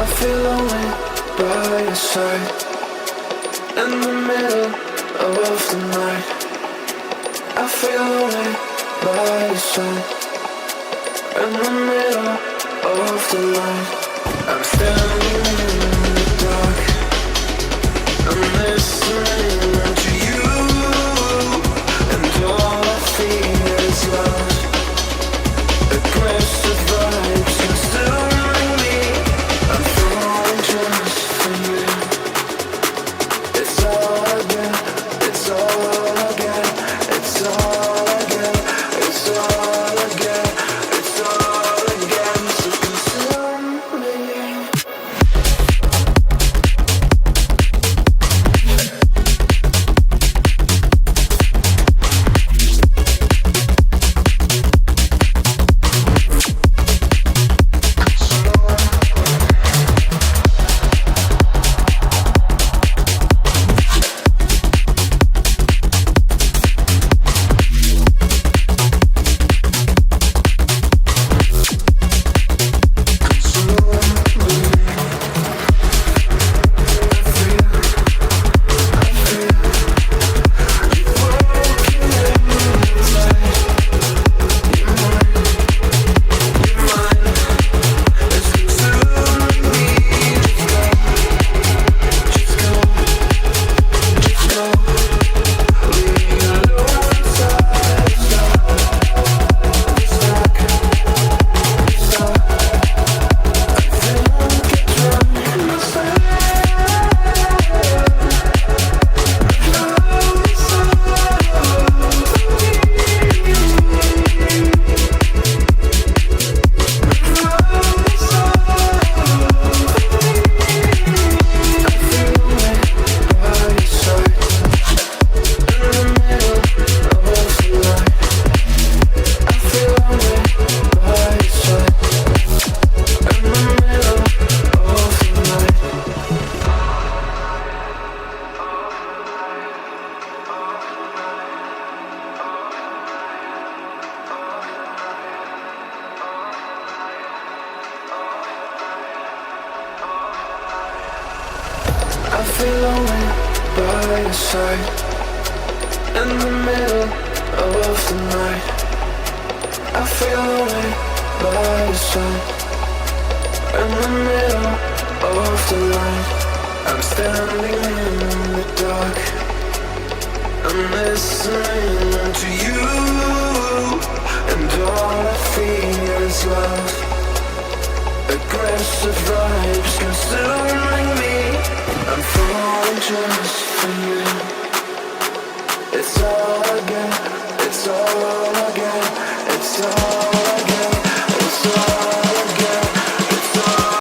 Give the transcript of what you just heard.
I feel lonely by your side. In the middle of the night, I feel lonely by your side. In the middle of the light, I'm standing in the dark. I'm listening to you, and all I feel is love. Aggressive vibes consuming me. I'm falling just for you. It's all I get, it's all I get, it's all I get, it's all I get, it's all I get. So consume me. I feel lonely by your side. In the middle of the night, I feel lonely by your side. In the middle of the light, I'm standing in the dark. I'm listening to you, and all I feel is love. Aggressive vibes consuming me. I'm falling just for you. It's all I get, it's all I get, it's all